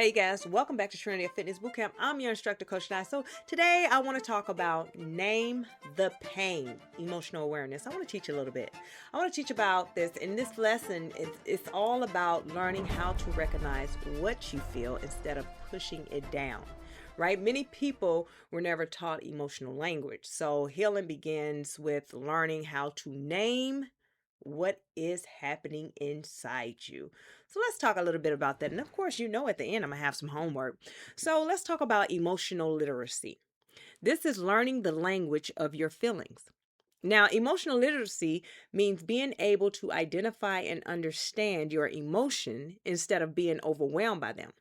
Hey guys, welcome back to Trinity of Fitness Bootcamp. I'm your instructor, Coach Nye. So today I want to talk about name the pain, emotional awareness. I want to teach a little bit. I want to teach about this. In this lesson, it's all about learning how to recognize what you feel instead of pushing it down. Right? Many people were never taught emotional language. So healing begins with learning how to name what is happening inside you. So let's talk a little bit about that. And of course, at the end, I'm going to have some homework. So let's talk about emotional literacy. This is learning the language of your feelings. Now, emotional literacy means being able to identify and understand your emotion instead of being overwhelmed by them.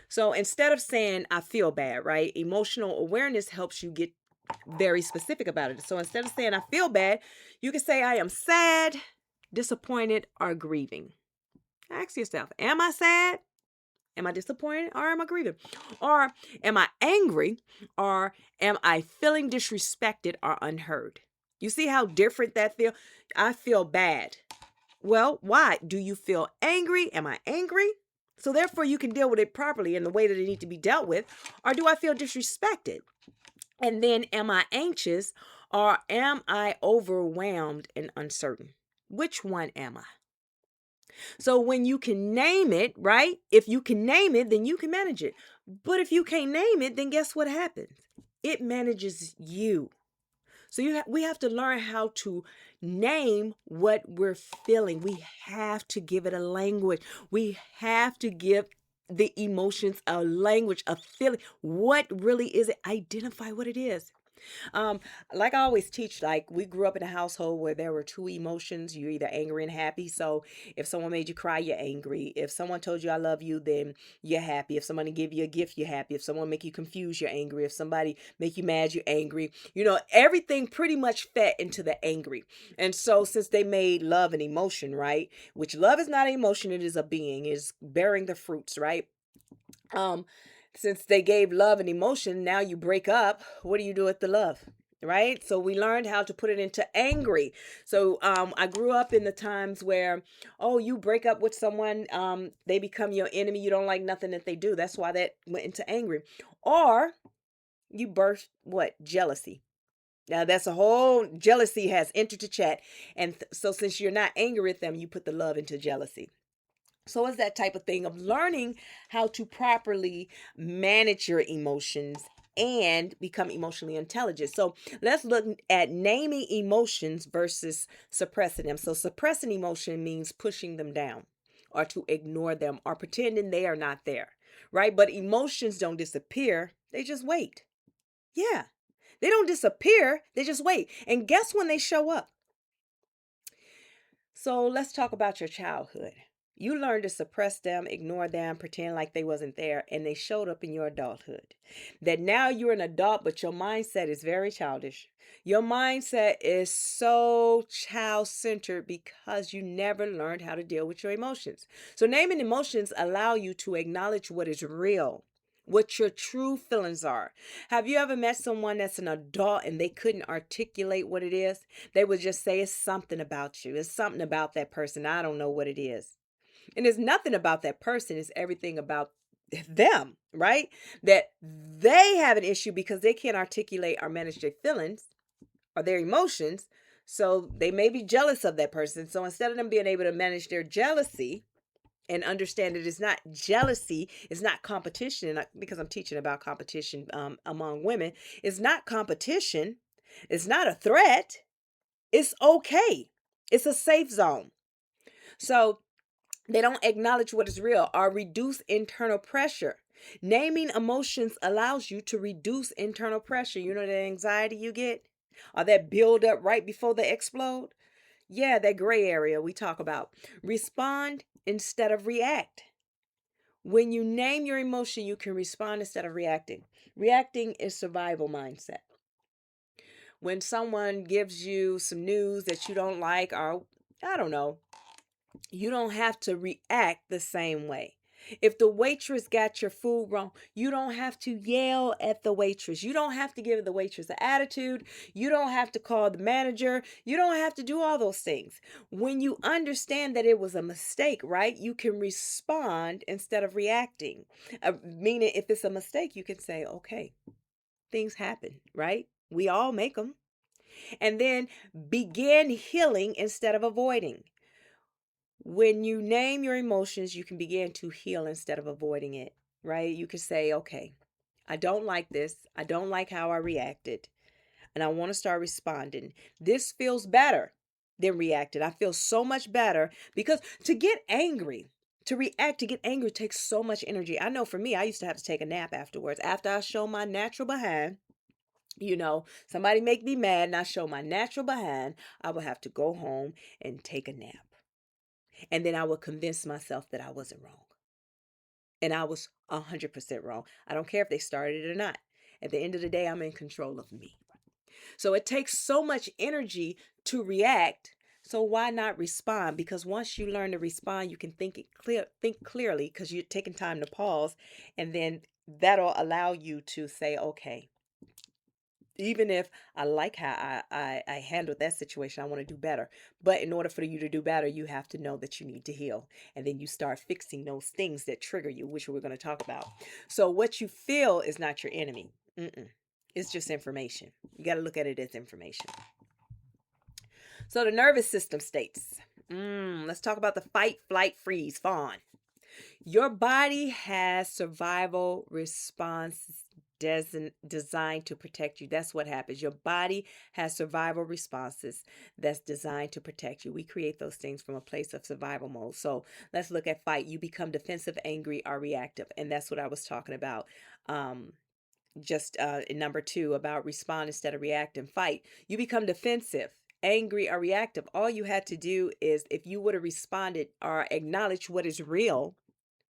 So instead of saying, I feel bad, right? Emotional awareness helps you get very specific about it. So instead of saying, I feel bad, you can say, I am sad, disappointed, or grieving. Ask yourself, am I sad? Am I disappointed or am I grieving? Or am I angry or am I feeling disrespected or unheard? You see how different that feels? I feel bad. Well, why? Do you feel angry? Am I angry? So therefore you can deal with it properly in the way that it needs to be dealt with. Or do I feel disrespected? And then am I anxious or am I overwhelmed and uncertain? Which one am I? So when you can name it, right? If you can name it, then you can manage it. But if you can't name it, then guess what happens? It manages you. So we have to learn how to name what we're feeling. We have to give it a language. We have to give the emotions a language, a feeling. What really is it? Identify what it is. Um, like I always teach, like we grew up in a household where there were two emotions. You're either angry and happy. So if someone made you cry, you're angry. If someone told you I love you, then you're happy. If somebody give you a gift, you're happy. If someone make you confused, you're angry. If somebody make you mad, you're angry. Everything pretty much fed into the angry. And so since they made love an emotion, right? Which love is not an emotion, it is a being, is bearing the fruits, right? Um, since they gave love and emotion, now you break up. What do you do with the love? Right? So we learned how to put it into angry. So I grew up in the times where, oh, you break up with someone, they become your enemy. You don't like nothing that they do. That's why that went into angry. Or you birth what? Jealousy. Now that's a whole jealousy has entered the chat. And so since you're not angry at them, you put the love into jealousy. So it's that type of thing of learning how to properly manage your emotions and become emotionally intelligent. So let's look at naming emotions versus suppressing them. So suppressing emotion means pushing them down or to ignore them or pretending they are not there, right? But emotions don't disappear, they just wait. Yeah, they don't disappear, they just wait. And guess when they show up? So let's talk about your childhood. You learned to suppress them, ignore them, pretend like they wasn't there, and they showed up in your adulthood. That now you're an adult, but your mindset is very childish. Your mindset is so child-centered because you never learned how to deal with your emotions. So naming emotions allow you to acknowledge what is real, what your true feelings are. Have you ever met someone that's an adult and they couldn't articulate what it is? They would just say it's something about you. It's something about that person. I don't know what it is. And it's nothing about that person. It's everything about them, right? That they have an issue because they can't articulate or manage their feelings or their emotions. So they may be jealous of that person. So instead of them being able to manage their jealousy, and understand that it's not jealousy, it's not competition. And because I'm teaching about competition among women, it's not competition, it's not a threat, it's okay, it's a safe zone. So they don't acknowledge what is real or reduce internal pressure. Naming emotions allows you to reduce internal pressure. You know, the anxiety you get or that build up right before they explode. Yeah, that gray area we talk about. Respond instead of react. When you name your emotion, you can respond instead of reacting. Reacting is survival mindset. When someone gives you some news that you don't like, or I don't know, you don't have to react the same way. If the waitress got your food wrong, you don't have to yell at the waitress. You don't have to give the waitress an attitude. You don't have to call the manager. You don't have to do all those things. When you understand that it was a mistake, right, you can respond instead of reacting. Meaning, if it's a mistake, you can say, okay, things happen, right? We all make them. And then begin healing instead of avoiding. When you name your emotions, you can begin to heal instead of avoiding it, right? You can say, okay, I don't like this. I don't like how I reacted. And I want to start responding. This feels better than reacted. I feel so much better because to get angry, to react, to get angry takes so much energy. I know for me, I used to have to take a nap afterwards. After I show my natural behind, somebody make me mad and I show my natural behind, I would have to go home and take a nap. And then I would convince myself that I wasn't wrong. And I was 100% wrong. I don't care if they started it or not. At the end of the day, I'm in control of me. So it takes so much energy to react. So why not respond? Because once you learn to respond, you can think clearly because you're taking time to pause. And then that'll allow you to say, okay, even if I like how I handled that situation, I want to do better. But in order for you to do better, you have to know that you need to heal. And then you start fixing those things that trigger you, which we're going to talk about. So what you feel is not your enemy. It's just information. You got to look at it as information. So the nervous system states, let's talk about the fight, flight, freeze, fawn. Your body has survival responses designed to protect you. That's what happens. Your body has survival responses that's designed to protect you. We create those things from a place of survival mode. So let's look at fight. You become defensive, angry, or reactive. And that's what I was talking about. Just in number 2 about respond instead of react and fight. You become defensive, angry, or reactive. All you had to do is, if you would have responded or acknowledged what is real,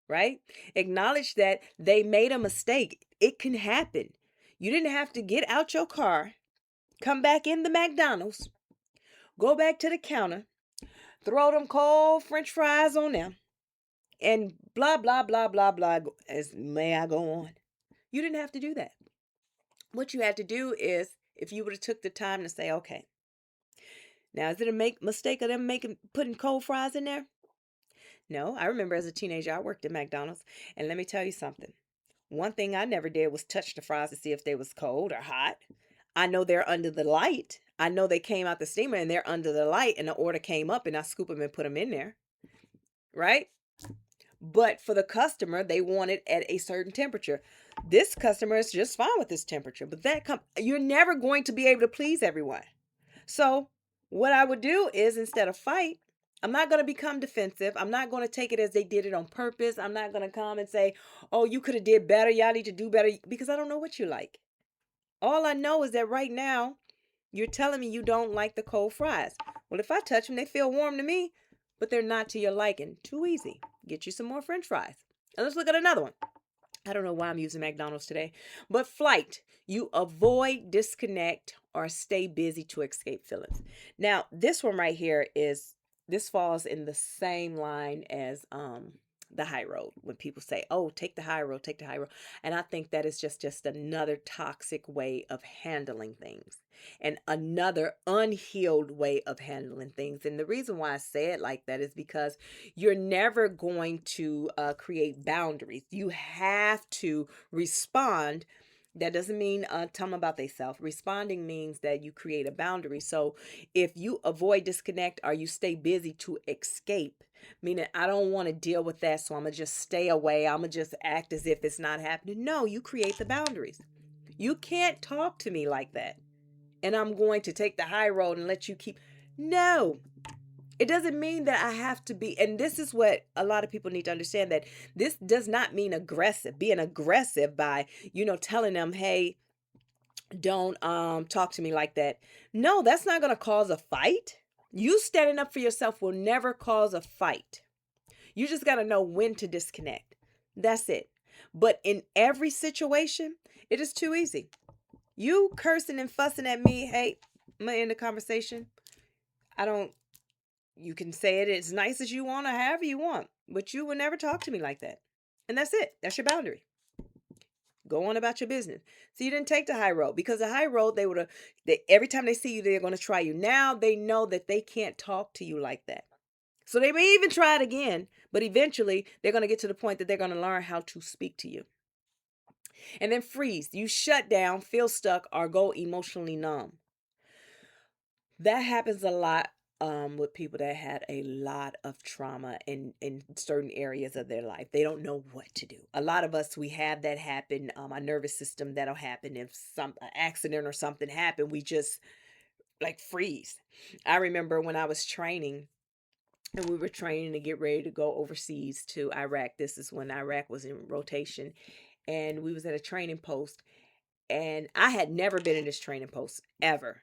right? Acknowledge that they made a mistake. It can happen. You didn't have to get out your car, come back in the McDonald's, go back to the counter, throw them cold French fries on them, and blah, blah, blah, blah, blah, as may I go on. You didn't have to do that. What you had to do is, if you would have took the time to say, okay, now is it a mistake of them putting cold fries in there? No, I remember as a teenager, I worked at McDonald's, and let me tell you something. One thing I never did was touch the fries to see if they was cold or hot. I know they're under the light. I know they came out the steamer and they're under the light, and the order came up and I scoop them and put them in there, right? But for the customer, they want it at a certain temperature. This customer is just fine with this temperature, but you're never going to be able to please everyone. So what I would do is, instead of fight, I'm not going to become defensive. I'm not going to take it as they did it on purpose. I'm not going to come and say, oh, you could have did better. Y'all need to do better, because I don't know what you like. All I know is that right now you're telling me you don't like the cold fries. Well, if I touch them, they feel warm to me, but they're not to your liking. Too easy. Get you some more French fries. And let's look at another one. I don't know why I'm using McDonald's today, but flight. You avoid, disconnect, or stay busy to escape feelings. Now, this one right here this falls in the same line as the high road. When people say, oh, take the high road, take the high road. And I think that is just another toxic way of handling things, and another unhealed way of handling things. And the reason why I say it like that is because you're never going to create boundaries. You have to respond. That doesn't mean tell them about themselves. Responding means that you create a boundary. So if you avoid, disconnect, or you stay busy to escape, meaning I don't want to deal with that, so I'm going to just stay away. I'm going to just act as if it's not happening. No, you create the boundaries. You can't talk to me like that, and I'm going to take the high road and let you keep. No, it doesn't mean that I have to be. And this is what a lot of people need to understand, that this does not mean aggressive, being aggressive by, telling them, hey, don't talk to me like that. No, that's not going to cause a fight. You standing up for yourself will never cause a fight. You just got to know when to disconnect. That's it. But in every situation, it is too easy. You cursing and fussing at me, hey, I'm going to end the conversation. You can say it as nice as you want or however you want, but you will never talk to me like that. And that's it. That's your boundary. Go on about your business. So you didn't take the high road, because the high road, they would have, every time they see you, they're going to try you. Now they know that they can't talk to you like that. So they may even try it again, but eventually they're going to get to the point that they're going to learn how to speak to you. And then freeze. You shut down, feel stuck, or go emotionally numb. That happens a lot with people that had a lot of trauma in certain areas of their life. They don't know what to do. A lot of us, we have that happen. Our nervous system, that'll happen if some accident or something happened. We just like freeze. I remember when I was training, and we were training to get ready to go overseas to Iraq. This is when Iraq was in rotation, and we was at a training post, and I had never been in this training post ever.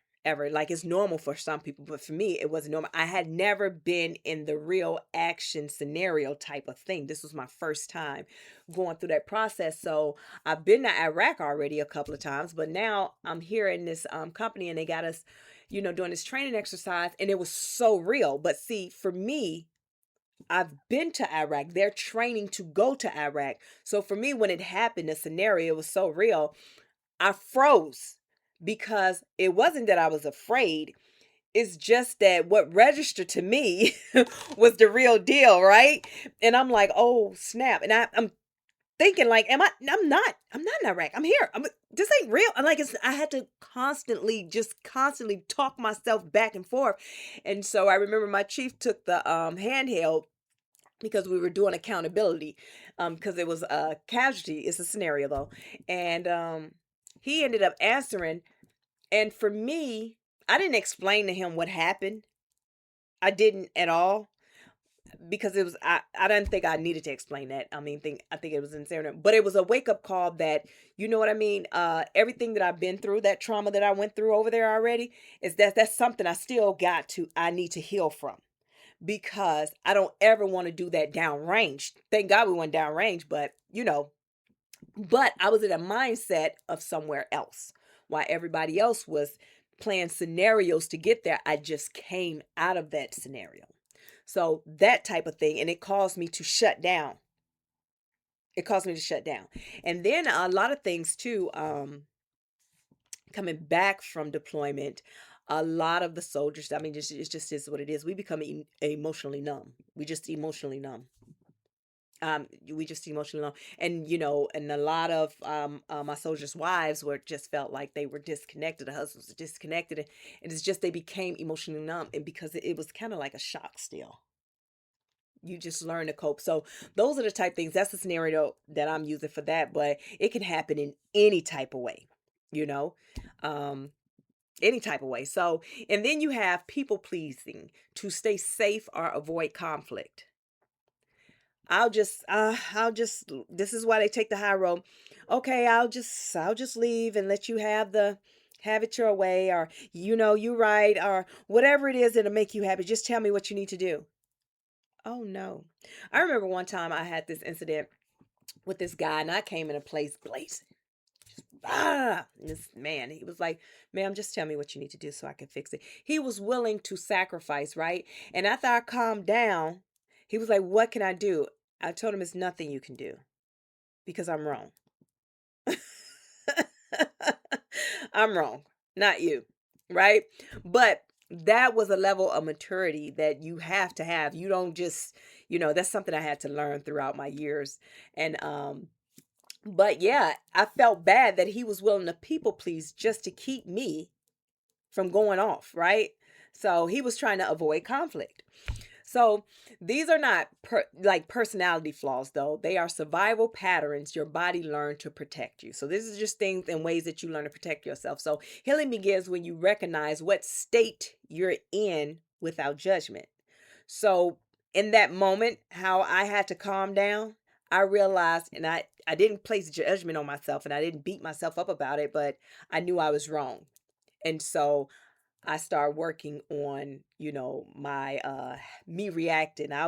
Like, it's normal for some people, but for me, it wasn't normal. I had never been in the real action scenario type of thing. This was my first time going through that process. So I've been to Iraq already a couple of times, but now I'm here in this company, and they got us, doing this training exercise, and it was so real. But see, for me, I've been to Iraq. They're training to go to Iraq. So for me, when it happened, the scenario was so real. I froze, because it wasn't that I was afraid. It's just that what registered to me was the real deal, right? And I'm like, oh snap! And I'm thinking, like, am I? I'm not in Iraq. I'm here. This ain't real. I'm like, I had to constantly talk myself back and forth. And so I remember my chief took the handheld, because we were doing accountability, because it was a casualty. It's a scenario though, and he ended up answering. And for me, I didn't explain to him what happened. I didn't at all, because it was I didn't think I needed to explain that. I think it was insane, but it was a wake up call that, you know what I mean. Everything that I've been through, that trauma that I went through over there already, is that's something I need to heal from, because I don't ever want to do that downrange. Thank God we went downrange, but but I was in a mindset of somewhere else, while everybody else was playing scenarios to get there. I just came out of that scenario. So that type of thing, and it caused me to shut down. It caused me to shut down. And then a lot of things too, coming back from deployment, a lot of the soldiers, I mean, it just is what it is. We become emotionally numb. We just emotionally numb. We just emotionally numb. And and a lot of my soldiers' wives were just felt like they were disconnected. The husbands were disconnected, and it's just they became emotionally numb, and because it was kind of like a shock still. You just learn to cope. So those are the type things. That's the scenario that I'm using for that, but it can happen in any type of way, you know, um, any type of way. So, and then you have people pleasing to stay safe or avoid conflict. This is why they take the high road. Okay, I'll just leave and let you have it your way, or you right, or whatever it is that'll make you happy. Just tell me what you need to do. Oh no. I remember one time I had this incident with this guy, and I came in a place blazing. This man, he was like, ma'am, just tell me what you need to do so I can fix it. He was willing to sacrifice, right? And after I calmed down, he was like, what can I do? I told him it's nothing you can do, because I'm wrong. I'm wrong, not you, right? But that was a level of maturity that you have to have. You don't just, that's something I had to learn throughout my years. And but yeah, I felt bad that he was willing to people please just to keep me from going off, right? So he was trying to avoid conflict. So these are not like personality flaws, though. They are survival patterns your body learned to protect you. So this is just things and ways that you learn to protect yourself. So healing begins when you recognize what state you're in without judgment. So in that moment, how I had to calm down, I realized, and I didn't place judgment on myself, and I didn't beat myself up about it, but I knew I was wrong. And so I started working on, my me reacting. I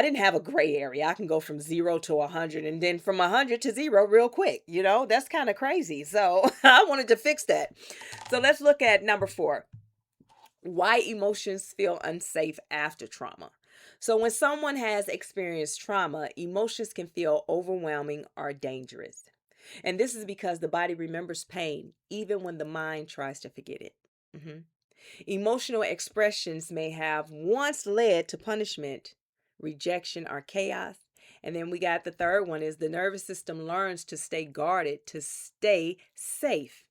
didn't have a gray area. I can go from 0 to 100, and then from 100 to 0 real quick. That's kind of crazy. So I wanted to fix that. So let's look at number 4. Why emotions feel unsafe after trauma. So when someone has experienced trauma, emotions can feel overwhelming or dangerous. And this is because the body remembers pain even when the mind tries to forget it. Mhm. Emotional expressions may have once led to punishment, rejection, or chaos. And then we got the third one is the nervous system learns to stay guarded to stay safe.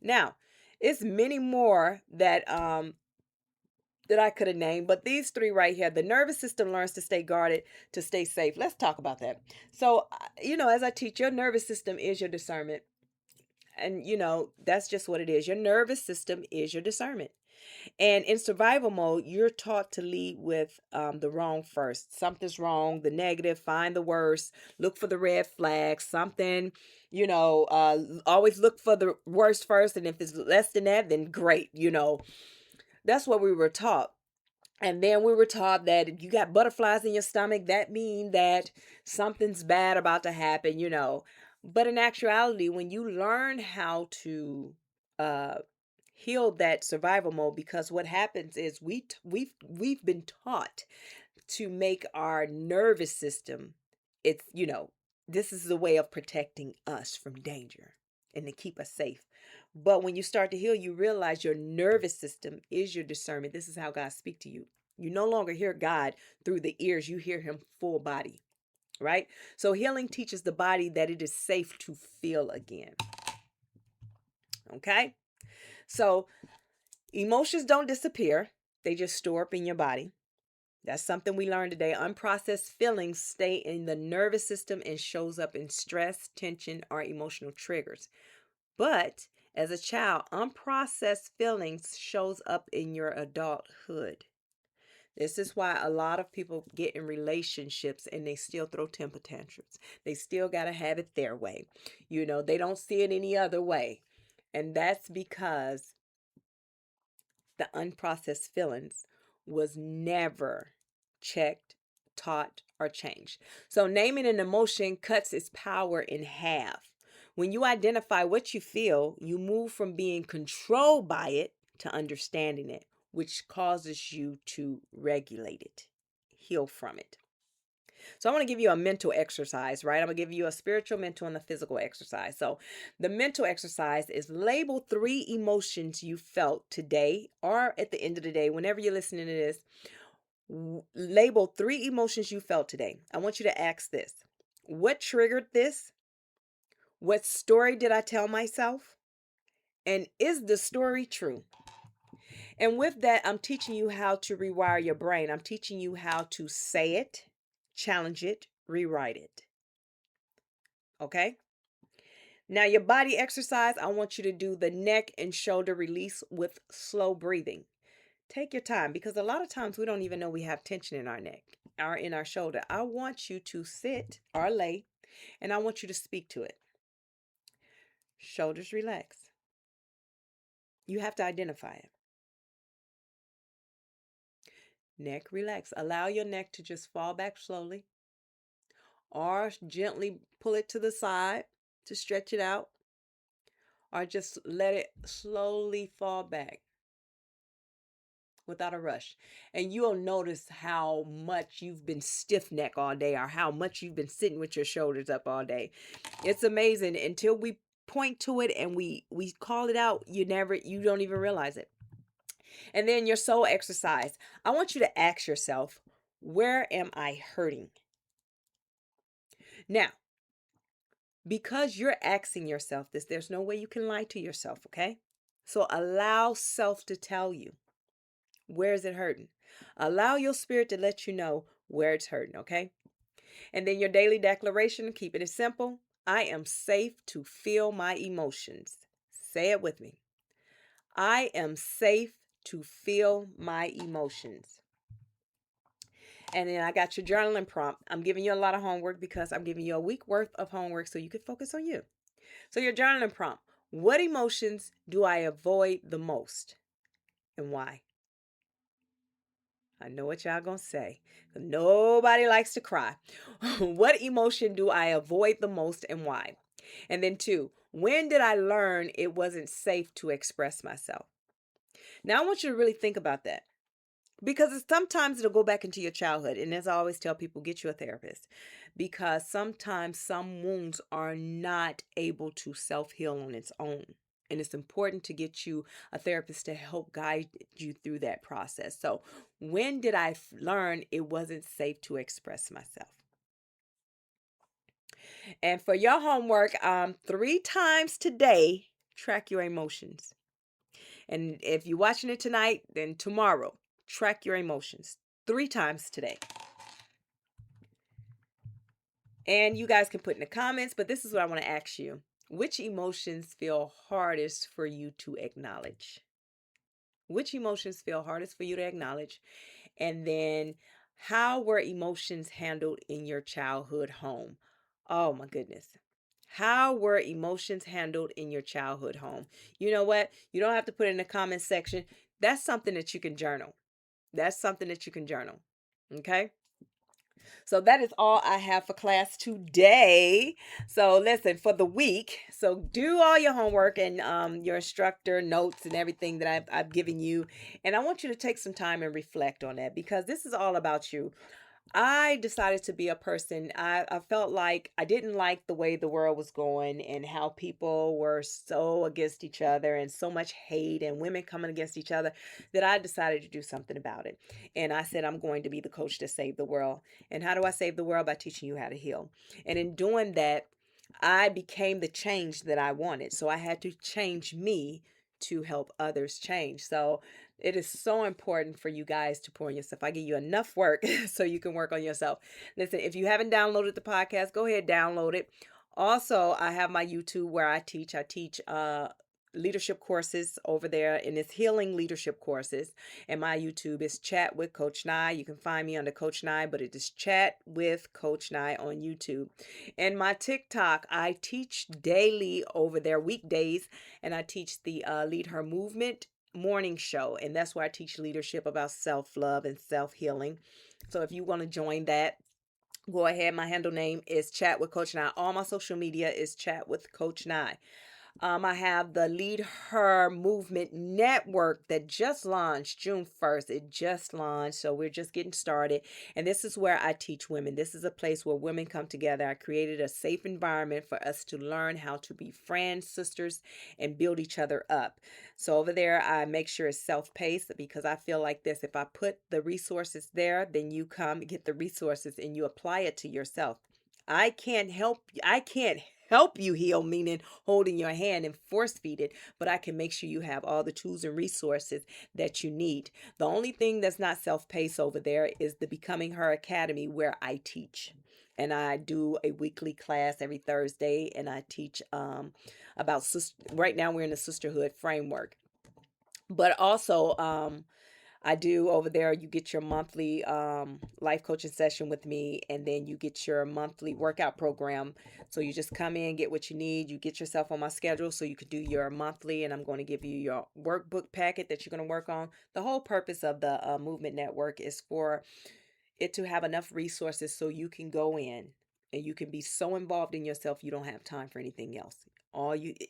Now, it's many more that I could have named, but these three right here, the nervous system learns to stay guarded to stay safe. Let's talk about that. So, as I teach, your nervous system is your discernment. And, that's just what it is. Your nervous system is your discernment. And in survival mode, you're taught to lead with the wrong first. Something's wrong, the negative, find the worst, look for the red flags, something, always look for the worst first. And if it's less than that, then great. That's what we were taught. And then we were taught that if you got butterflies in your stomach, that means that something's bad about to happen. But in actuality, when you learn how to uh, heal that survival mode, because what happens is we've been taught to make our nervous system, this is a way of protecting us from danger and to keep us safe. But when you start to heal, you realize your nervous system is your discernment. This is how God speaks to you. You no longer hear God through the ears, you hear him full body, right? So healing teaches the body that it is safe to feel again. Okay? So emotions don't disappear. They just store up in your body. That's something we learned today. Unprocessed feelings stay in the nervous system and shows up in stress, tension, or emotional triggers. But as a child, unprocessed feelings shows up in your adulthood. This is why a lot of people get in relationships and they still throw temper tantrums. They still got to have it their way. They don't see it any other way. And that's because the unprocessed feelings was never checked, taught, or changed. So naming an emotion cuts its power in half. When you identify what you feel, you move from being controlled by it to understanding it, which causes you to regulate it, heal from it. So I want to give you a mental exercise, right? I'm going to give you a spiritual, mental, and a physical exercise. So the mental exercise is label 3 emotions you felt today or at the end of the day, whenever you're listening to this, label 3 emotions you felt today. I want you to ask this. What triggered this? What story did I tell myself? And is the story true? And with that, I'm teaching you how to rewire your brain. I'm teaching you how to say it, challenge it, rewrite it. Okay? Now, your body exercise, I want you to do the neck and shoulder release with slow breathing. Take your time because a lot of times we don't even know we have tension in our neck or in our shoulder. I want you to sit or lay and I want you to speak to it. Shoulders relax. You have to identify it. Neck relax. Allow your neck to just fall back slowly or gently pull it to the side to stretch it out or just let it slowly fall back without a rush. And you'll notice how much you've been stiff neck all day or how much you've been sitting with your shoulders up all day. It's amazing until we point to it and we call it out, you don't even realize it. And then your soul exercise. I want you to ask yourself, where am I hurting? Now, because you're asking yourself this, there's no way you can lie to yourself, okay? So allow self to tell you, where is it hurting? Allow your spirit to let you know where it's hurting, okay? And then your daily declaration, keeping it simple. I am safe to feel my emotions. Say it with me. I am safe to feel my emotions. And then I got your journaling prompt. I'm giving you a lot of homework because I'm giving you a week worth of homework so you can focus on you. So your journaling prompt. What emotions do I avoid the most and why? I know what y'all gonna say. Nobody likes to cry. What emotion do I avoid the most and why? And then 2, when did I learn it wasn't safe to express myself? Now I want you to really think about that. Because sometimes it'll go back into your childhood. And as I always tell people, get you a therapist, because sometimes some wounds are not able to self heal on its own. And it's important to get you a therapist to help guide you through that process. So, when did I learn it wasn't safe to express myself? And for your homework, 3 times today, track your emotions. And if you're watching it tonight, then tomorrow, track your emotions 3 times today. And you guys can put in the comments, but this is what I want to ask you. Which emotions feel hardest for you to acknowledge? Which emotions feel hardest for you to acknowledge? And then, how were emotions handled in your childhood home? Oh my goodness. How were emotions handled in your childhood home? You know what? You don't have to put it in the comment section. That's something that you can journal. That's something that you can journal. Okay? So that is all I have for class today. So listen, for the week, so do all your homework and your instructor notes and everything that I've given you. And I want you to take some time and reflect on that, because this is all about you. I decided to be a person. I felt like I didn't like the way the world was going and how people were so against each other and so much hate and women coming against each other, that I decided to do something about it. And I said, I'm going to be the coach to save the world. And how do I save the world? By teaching you how to heal. And in doing that, I became the change that I wanted. So I had to change me to help others change. So it is so important for you guys to pour on yourself. I give you enough work so you can work on yourself. Listen, if you haven't downloaded the podcast, go ahead, download it. Also, I have my YouTube where I teach. Leadership courses over there, and it's healing leadership courses. And my YouTube is Chat with Coach Nye. You can find me under Coach Nye, but it is Chat with Coach Nye on YouTube. And my TikTok, I teach daily over there, weekdays, and I teach the Lead Her Movement morning show. And that's where I teach leadership about self-love and self-healing. So if you want to join that, go ahead. My handle name is Chat with Coach Nye. All my social media is Chat with Coach Nye. I have the Lead Her Movement Network that just launched June 1st. It just launched, so we're just getting started. And this is where I teach women. This is a place where women come together. I created a safe environment for us to learn how to be friends, sisters, and build each other up. So over there, I make sure it's self-paced, because I feel like this. If I put the resources there, then you come get the resources and you apply it to yourself. I can't help you heal, meaning holding your hand and force feed it, but I can make sure you have all the tools and resources that you need. The only thing that's not self-paced over there is the Becoming Her Academy, where I teach. And I do a weekly class every Thursday, and I teach about right now we're in the sisterhood framework. But also I do over there, you get your monthly life coaching session with me, and then you get your monthly workout program. So you just come in, get what you need. You get yourself on my schedule so you could do your monthly, and I'm going to give you your workbook packet that you're going to work on. The whole purpose of the Movement Network is for it to have enough resources so you can go in and you can be so involved in yourself you don't have time for anything else.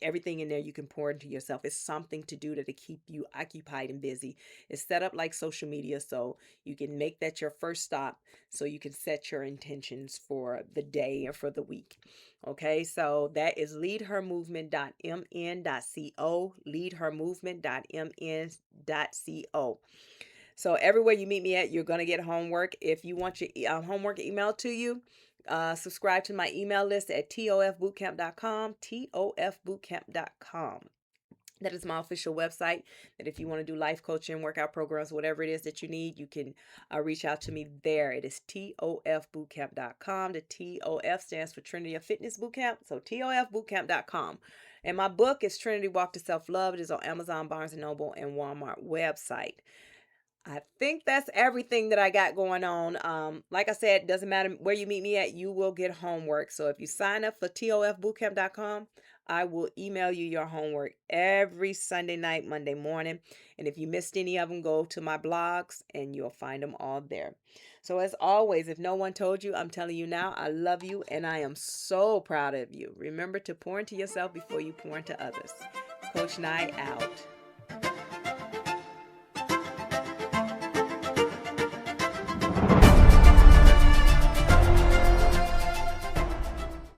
Everything in there you can pour into yourself. It's something to do to keep you occupied and busy. It's set up like social media, so you can make that your first stop, so you can set your intentions for the day or for the week. Okay, so that is leadhermovement.mn.co, leadhermovement.mn.co. So everywhere you meet me at, you're going to get homework. If you want your homework emailed to you, subscribe to my email list at tofbootcamp.com, tofbootcamp.com. That is my official website, that if you want to do life coaching, workout programs, whatever it is that you need, you can reach out to me there. It is tofbootcamp.com. The TOF stands for Trinity of Fitness Bootcamp, so tofbootcamp.com. And my book is Trinity Walk to Self-Love. It is on Amazon, Barnes & Noble, and Walmart website. I think that's everything that I got going on. Like I said, doesn't matter where you meet me at, you will get homework. So if you sign up for tofbootcamp.com, I will email you your homework every Sunday night, Monday morning. And if you missed any of them, go to my blogs and you'll find them all there. So as always, if no one told you, I'm telling you now, I love you and I am so proud of you. Remember to pour into yourself before you pour into others. Coach Nye out.